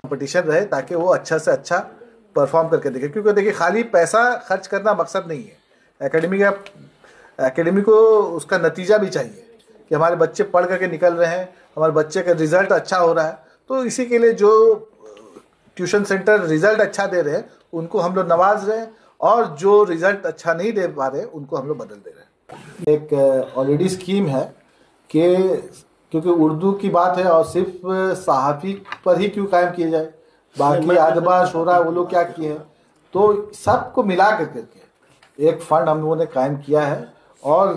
Competition रहे ताकि वो अच्छा से अच्छा परफॉर्म करके देखे। क्योंकि देखिए खाली पैसा खर्च करना मकसद नहीं है, एकेडमी को उसका नतीजा भी चाहिए कि हमारे बच्चे पढ़ करके निकल रहे हैं, हमारे बच्चे का रिजल्ट अच्छा हो रहा है। तो इसी के लिए जो ट्यूशन सेंटर रिजल्ट अच्छा दे रहे हैं उनको हम लोग नवाज रहे हैं, और जो रिजल्ट अच्छा नहीं दे पा रहे उनको हम लोग बदल दे रहे हैं। एक ऑलरेडी स्कीम है कि क्योंकि उर्दू की बात है और सिर्फ सहाफ़ी पर ही क्यों कायम किए जाए, बाकी अदबा शोरा वो लोग क्या किए हैं, तो सबको मिला करके एक फंड हम लोगों ने कायम किया है। और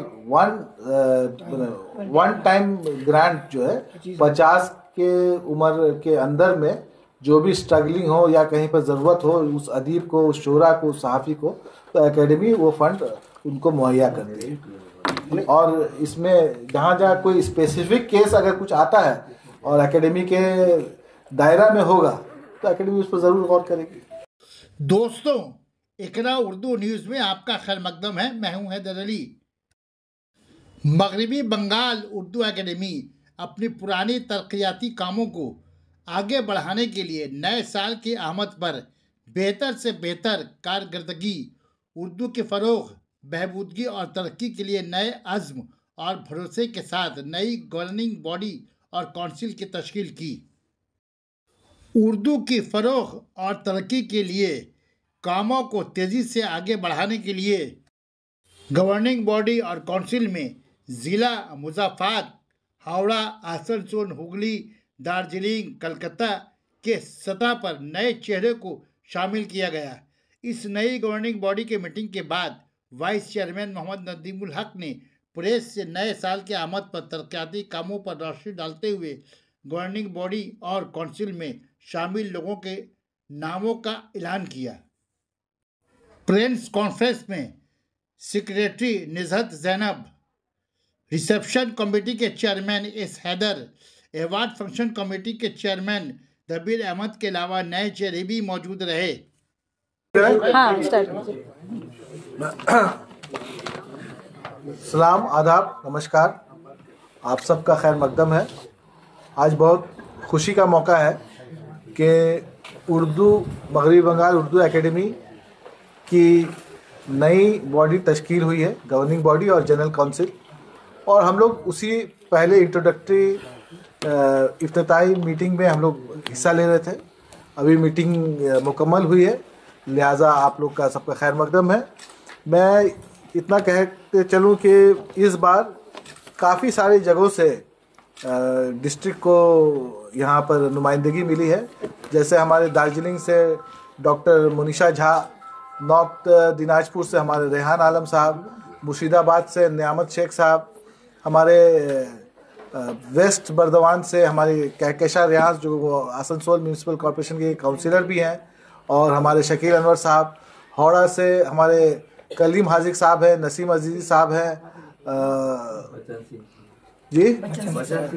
वन टाइम ग्रांट जो है 50 के उम्र के अंदर में जो भी स्ट्रगलिंग हो या कहीं पर ज़रूरत हो उस अदीब को, उस शोरा को, उस सहाफ़ी को, तो एकेडमी वो फंड उनको मुहैया करती है। और इसमें जहाँ जहाँ कोई स्पेसिफिक केस अगर कुछ आता है और एकेडमी के दायरा में होगा तो एकेडमी उस पर ज़रूर गौर करेगी। दोस्तों, इकरा उर्दू न्यूज़ में आपका खैर मकदम है। मैं हूं हैदर अली। मगरबी बंगाल उर्दू एकेडमी अपनी पुरानी तरक्याती कामों को आगे बढ़ाने के लिए नए साल की आमद पर बेहतर से बेहतर कारकर्दगी, उर्दू के फ़रोग़, बहबूदगी और तरक्की के लिए नए अज़्म और भरोसे के साथ नई गवर्निंग बॉडी और काउंसिल की तश्कील की। उर्दू की फ़रोग़ और तरक्की के लिए कामों को तेज़ी से आगे बढ़ाने के लिए गवर्निंग बॉडी और काउंसिल में ज़िला मुज़फ़्फ़राबाद, हावड़ा, आसनसोल, हुगली, दार्जिलिंग, कलकत्ता के सतह पर नए चेहरे को शामिल किया गया। इस नई गवर्निंग बॉडी के मीटिंग के बाद वाइस चेयरमैन मोहम्मद नदीमुल हक ने प्रेस से नए साल के आमद पर तरक्याती कामों पर रोशनी डालते हुए गवर्निंग बॉडी और काउंसिल में शामिल लोगों के नामों का ऐलान किया। प्रेस कॉन्फ्रेंस में secretary Nizhat Zainab, reception committee के chairman S Haider, award function committee के चेयरमैन दबीर अहमद के अलावा नए चेहरे भी मौजूद रहे। सलाम, आदाब, नमस्कार, आप सबका खैर मकदम है। आज बहुत खुशी का मौका है कि मगरबी बंगाल उर्दू एकेडमी की नई बॉडी तश्कील हुई है, गवर्निंग बॉडी और जनरल काउंसिल, और हम लोग उसी पहले इंट्रोडक्टरी इफ्तिताई मीटिंग में हम लोग हिस्सा ले रहे थे। अभी मीटिंग मुकम्मल हुई है, लिहाजा आप लोग का सबका खैर मकदम है। मैं इतना कहते चलूँ कि इस बार काफ़ी सारी जगहों से डिस्ट्रिक्ट को यहाँ पर नुमाइंदगी मिली है। जैसे हमारे दार्जिलिंग से डॉक्टर मुनीशा झा, नॉर्थ दिनाजपुर से हमारे रेहान आलम साहब, मुर्शिदाबाद से नियामत शेख साहब, हमारे वेस्ट बर्दवान से हमारे कहकशा रियाज जो आसनसोल म्यूनसिपल कॉरपोरेशन के काउंसिलर भी हैं, और हमारे शकील अनवर साहब, हावड़ा से हमारे कलीम हाजिक साहब हैं, नसीम अजीज़ी साहब हैं, जी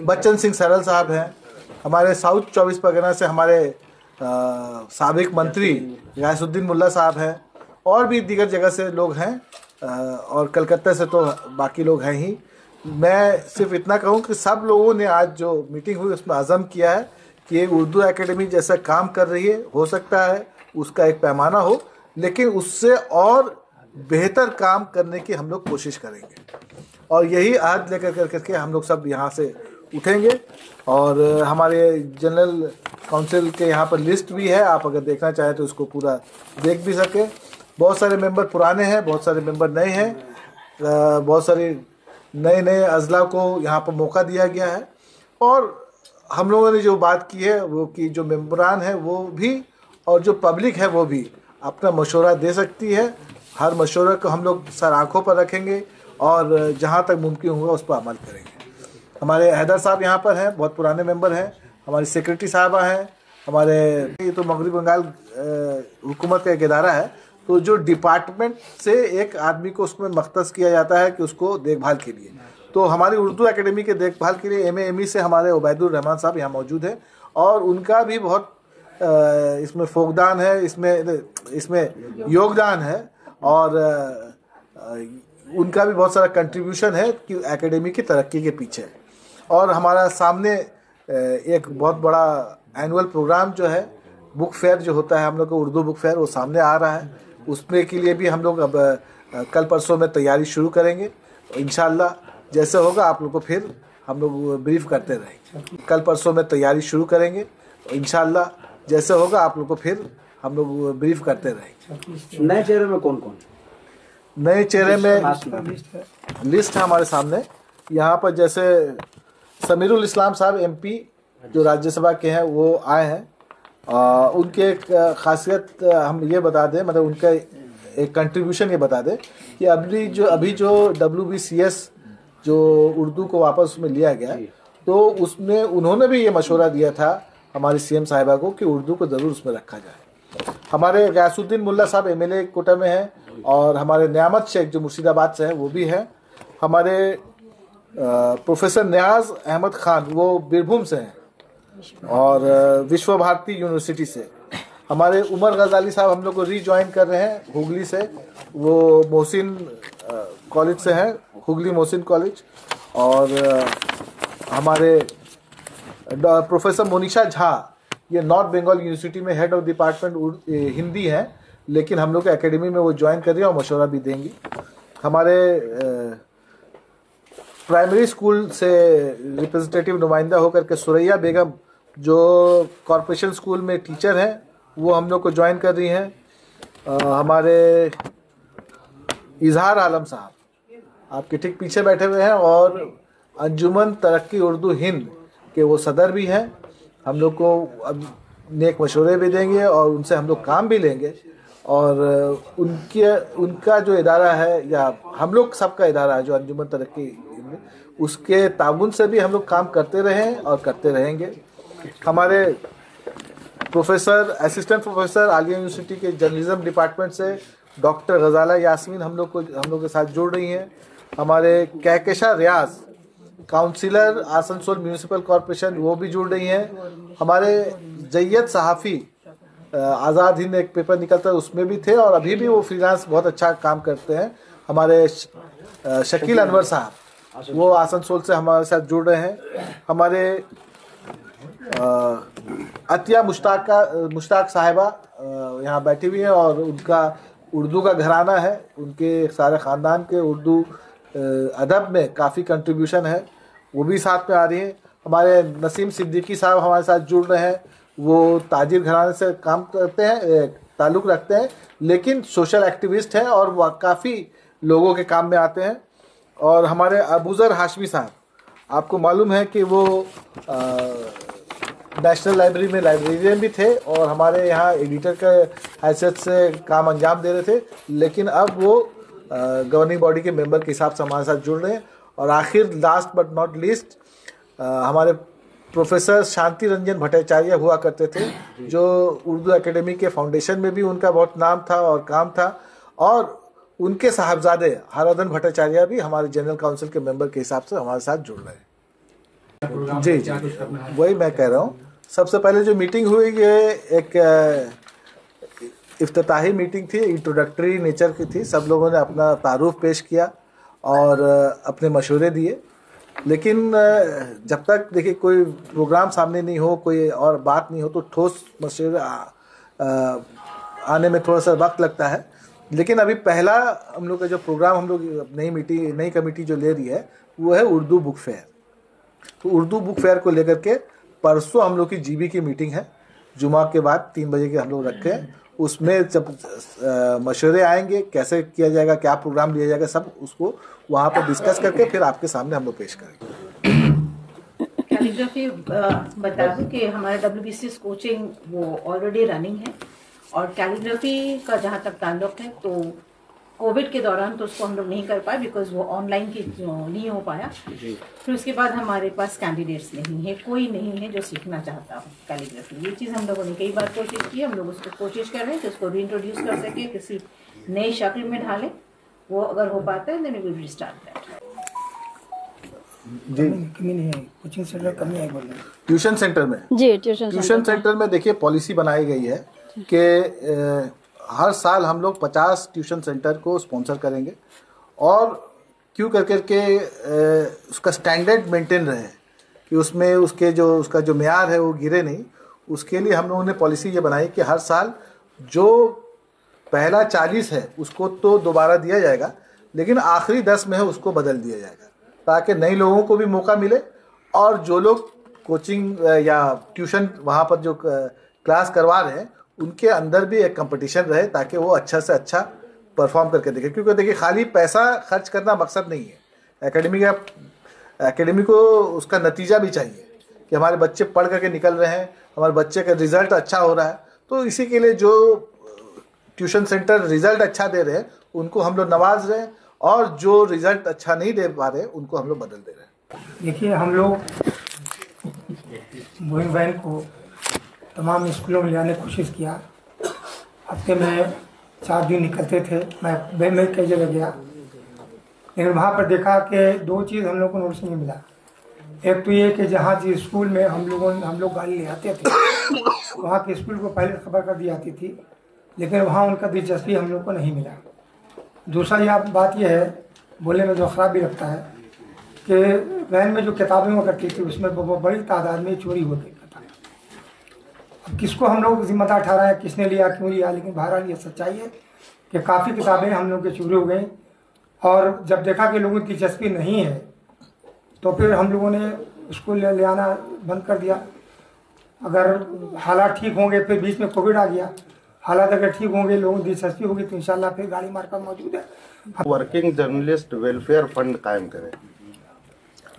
बच्चन सिंह सरल साहब हैं, हमारे साउथ 24 परगना से हमारे साबिक मंत्री गयासुद्दीन मुल्ला साहब हैं, और भी दीगर जगह से लोग हैं, और कलकत्ता से तो बाकी लोग हैं ही। मैं सिर्फ इतना कहूँ कि सब लोगों ने आज जो मीटिंग हुई उसमें अज़म किया है कि उर्दू एकेडमी जैसा काम कर रही है, हो सकता है उसका एक पैमाना हो, लेकिन उससे और बेहतर काम करने की हम लोग कोशिश करेंगे, और यही आहद लेकर करके हम लोग सब यहाँ से उठेंगे। और हमारे जनरल काउंसिल के यहाँ पर लिस्ट भी है, आप अगर देखना चाहें तो उसको पूरा देख भी सकें। बहुत सारे मेंबर पुराने हैं, बहुत सारे मेंबर नए हैं, बहुत सारे नए अजला को यहाँ पर मौका दिया गया है, और हम लोगों ने जो बात की है वो कि जो मेंबरान है वो भी और जो पब्लिक है वो भी अपना मशवरा दे सकती है। हर मशवरे को हम लोग सर आँखों पर रखेंगे और जहाँ तक मुमकिन होगा उस पर अमल करेंगे। हमारे हैदर साहब यहाँ पर हैं, बहुत पुराने मेंबर हैं, हमारी सेक्रेटरी साहबा हैं, हमारे ये तो मगरबी बंगाल हुकूमत का एक इदारा है, तो जो डिपार्टमेंट से एक आदमी को उसमें मख्तस किया जाता है कि उसको देखभाल के लिए, तो हमारी उर्दू एकेडमी के देखभाल के लिए MA से हमारे उबैदुर रहमान साहब यहाँ मौजूद हैं, और उनका भी बहुत इसमें फोगदान है, इसमें योगदान है, और उनका भी बहुत सारा कंट्रीब्यूशन है कि एकेडमी की तरक्की के पीछे। और हमारा सामने एक बहुत बड़ा एनुअल प्रोग्राम जो है बुक फेयर जो होता है हम लोग का उर्दू बुक फेयर, वो सामने आ रहा है। उसमें के लिए भी हम लोग अब कल परसों में तैयारी शुरू करेंगे। इंशाल्लाह जैसे होगा आप लोग को फिर हम लोग ब्रीफ करते रहेंगे। कल परसों में तैयारी शुरू करेंगे। इंशाल्लाह जैसे होगा आप लोग को फिर हम लोग ब्रीफ करते रहेंगे। नए चेहरे में कौन कौन? नए चेहरे में लिस्ट है हमारे सामने। यहाँ पर जैसे समीरुल इस्लाम साहब MP जो राज्यसभा के हैं वो आए हैं। उनके एक खासियत हम ये बता दें, मतलब उनका एक कंट्रीब्यूशन ये बता दें कि अभी जो WBCS जो उर्दू को वापस में लिया गया, तो उसमें उन्होंने भी ये मशवरा दिया था हमारी CM साहिबा को कि उर्दू को ज़रूर उसमें रखा जाए। हमारे गयासुद्दीन मुल्ला साहब MLA कोटा में हैं और हमारे नियामत शेख जो मुर्शिदाबाद से हैं वो भी हैं। हमारे प्रोफेसर नियाज अहमद खान वो बीरभूम से हैं और विश्व भारती यूनिवर्सिटी से। हमारे उमर गजाली साहब हम लोग को रीजॉइन कर रहे हैं हुगली से, वो मोहसिन कॉलेज से हैं, हुगली मोहसिन कॉलेज। और हमारे प्रोफेसर मोनिशा झा ये नॉर्थ बंगाल यूनिवर्सिटी में हेड ऑफ डिपार्टमेंट हिंदी हैं, लेकिन हम लोग के एकेडमी में वो ज्वाइन कर रही हैं और मशवरा भी देंगी। हमारे प्राइमरी स्कूल से रिप्रेजेंटेटिव नुमाइंदा होकर के सुरैया बेगम जो कॉरपोरेशन स्कूल में टीचर हैं वो हम लोग को ज्वाइन कर रही हैं। हमारे इजहार आलम साहब आपके ठीक पीछे बैठे हुए हैं और अंजुमन तरक्की उर्दू हिंद के वो सदर भी हैं। हम लोग को अब नेक मशवरे भी देंगे और उनसे हम लोग काम भी लेंगे। और उनका जो इदारा है या हम लोग सबका इदारा है जो अंजुमन तरक्की हिंद, उसके ताउन से भी हम लोग काम करते रहे और करते रहेंगे। हमारे professor assistant professor Alia university के जर्नलिज्म डिपार्टमेंट से डॉक्टर गजाला यास्मीन हम लोग के साथ जुड़ रही हैं। हमारे कहकशा रियाज काउंसिलर आसनसोल म्यूनिसिपल कॉरपोरेशन वो भी जुड़ रही हैं। हमारे जैयद सहाफ़ी आज़ाद हिंद एक पेपर निकलता है उसमें भी थे और अभी भी वो फ्रीलांस बहुत अच्छा काम करते हैं। हमारे शकील अनवर साहब वो आसनसोल से हमारे साथ जुड़ रहे हैं। हमारे अतिया मुश्ताक साहिबा यहाँ बैठी हुई हैं और उनका उर्दू का घराना है, उनके सारे ख़ानदान के उर्दू अदब में काफ़ी कंट्रीब्यूशन है, वो भी साथ में आ रही हैं। हमारे नसीम सिद्दीकी साहब हमारे साथ जुड़ रहे हैं, वो ताजिर घराने से काम करते हैं, ताल्लुक़ रखते हैं, लेकिन सोशल एक्टिविस्ट हैं और वह काफ़ी लोगों के काम में आते हैं। और हमारे अबूज़र हाशमी साहब आपको मालूम है कि वो नेशनल लाइब्रेरी में लाइब्रेरियन भी थे और हमारे यहाँ एडिटर के हैसियत से काम अंजाम दे रहे थे, लेकिन अब वो गवर्निंग बॉडी के मेंबर के हिसाब से हमारे साथ जुड़ रहे हैं। और आखिर लास्ट बट नॉट लीस्ट हमारे प्रोफेसर शांति रंजन भट्टाचार्य हुआ करते थे जो उर्दू एकेडमी के फाउंडेशन में भी उनका बहुत नाम था और काम था, और उनके साहबजादे हरवर्धन भट्टाचार्य भी हमारे जनरल काउंसिल के मेंबर के हिसाब से हमारे साथ जुड़ रहे हैं। जी जी वही मैं कह रहा हूँ। सबसे पहले जो मीटिंग हुई ये एक इफ्तिताही मीटिंग थी, इंट्रोडक्टरी नेचर की थी। सब लोगों ने अपना तारुफ पेश किया और अपने मशवरे दिए, लेकिन जब तक देखिए कोई प्रोग्राम सामने नहीं हो, कोई और बात नहीं हो, तो ठोस मशवरे आने में थोड़ा सा वक्त लगता है। लेकिन अभी पहला हम लोग का जो प्रोग्राम हम लोग नई कमेटी जो ले रही है वो है उर्दू बुक फेयर। तो उर्दू बुक फेयर को लेकर के परसों हम लोग की GB की मीटिंग है, जुमा के बाद 3 बजे के हम लोग रखे हैं। उसमें जब मशवरे आएंगे कैसे किया जाएगा, क्या प्रोग्राम लिया जाएगा, सब उसको वहाँ पर डिस्कस करके फिर आपके सामने हम लोग पेश करेंगे। कैलीग्राफी बता दूं कि हमारा WBCS कोचिंग वो ऑलरेडी रनिंग है और कैलीग्राफी का जहाँ तक ताल्लुक है तो कोविड के दौरान तो उसको हम लोग नहीं कर पाए बिकॉज वो ऑनलाइन की नहीं हो पाया। फिर उसके बाद हमारे पास कैंडिडेट्स नहीं है, कोई नहीं है जो सीखना चाहता हो कैलीग्राफी। ये चीज़ हम लोगों ने कई बार कोशिश की, हम लोग उसको कोशिश कर रहे हैं कि उसको रीइंट्रोड्यूस कर सके, किसी नई शक्ल में ढालें। वो अगर हो पाता है then we will start that. जी कमी नहीं है, कोचिंग सेंटर कमी है बोल रहे हैं। ट्यूशन सेंटर में जी ट्यूशन सेंटर में देखिए पॉलिसी बनाई गई है कि हर साल हम लोग 50 ट्यूशन सेंटर को स्पॉन्सर करेंगे और क्यों करके उसका स्टैंडर्ड मेंटेन रहे कि उसमें उसका जो मेयार है वो गिरे नहीं, उसके लिए हम लोगों ने पॉलिसी ये बनाई कि हर साल जो पहला 40 है उसको तो दोबारा दिया जाएगा, लेकिन आखिरी 10 में है उसको बदल दिया जाएगा, ताकि नए लोगों को भी मौका मिले और जो लोग कोचिंग या ट्यूशन वहाँ पर जो क्लास करवा रहे हैं उनके अंदर भी एक कंपटीशन रहे, ताकि वो अच्छा से अच्छा परफॉर्म करके देखें। क्योंकि देखिए खाली पैसा खर्च करना मकसद नहीं है, एकेडमी को उसका नतीजा भी चाहिए कि हमारे बच्चे पढ़ करके निकल रहे हैं, हमारे बच्चे का रिजल्ट अच्छा हो रहा है। तो इसी के लिए जो ट्यूशन सेंटर रिजल्ट अच्छा दे रहे हैं उनको हम लोग नवाज रहे हैं, और जो रिजल्ट अच्छा नहीं दे पा रहे उनको हम लोग बदल दे रहे हैं। देखिए, हम लोग बोइंग वैन को तमाम स्कूलों में लाने की कोशिश किया। हफ्ते में 4 दिन निकलते थे। मैं वैन में कई जगह गया, लेकिन वहाँ पर देखा कि 2 चीज़ हम लोग को नोटिस नहीं मिला। एक तो ये कि जहाँ जिस स्कूल में हम लोग गाड़ी ले आते थे वहाँ के स्कूल को पहले खबर कर दी जाती थी, लेकिन वहाँ उनका दिलचस्पी हम लोग को नहीं मिला। दूसरा बात यह है, बोलने में जो ख़राब भी लगता है कि वैन में जो किताबें हुआ करती थी उसमें बड़ी तादाद में चोरी होती किताबें। अब किसको हम लोग जिम्मेदार ठहराएं है, किसने लिया, क्यों लिया, लेकिन बहरहाल ये सच्चाई है कि काफ़ी किताबें हम लोग की चोरी हो गई। और जब देखा कि लोगों की दिलचस्पी नहीं है तो फिर हम लोगों ने उसको ले आना बंद कर दिया। अगर हालात ठीक होंगे, फिर बीच में कोविड आ गया, हालात अगर ठीक होंगे, लोगों की दिलचस्पी होगी तो इंशाल्लाह फिर गाड़ी मार्केट मौजूद है। वर्किंग जर्नलिस्ट वेलफेयर फंड कायम करें,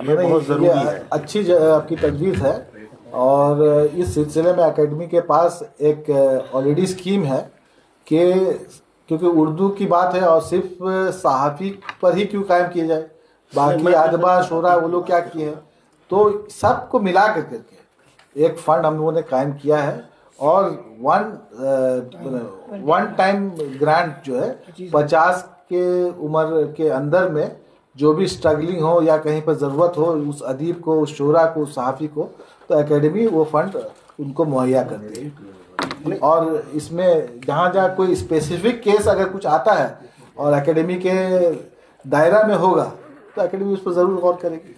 ये बहुत ज़रूरी है। अच्छी आपकी तजवीज़ है, और इस सिलसिले में एकेडमी के पास एक ऑलरेडी स्कीम है कि क्योंकि उर्दू की बात है और सिर्फ सहाफ़ी पर ही क्यों कायम किया जाए, बाकी अदबा शोरा वो लोग क्या किए हैं, तो सबको मिला करके एक फ़ंड हम लोगों ने कायम किया है। और वन टाइम ग्रांट जो है 50 के उम्र के अंदर में जो भी स्ट्रगलिंग हो या कहीं पर ज़रूरत हो उस अदीब को, उस शोरा को, उस सहाफ़ी को, तो एकेडमी वो फ़ंड उनको मुहैया करती है। और इसमें जहाँ जहाँ कोई स्पेसिफिक केस अगर कुछ आता है और एकेडमी के दायरा में होगा तो एकेडमी उस पर ज़रूर गौर करेगी।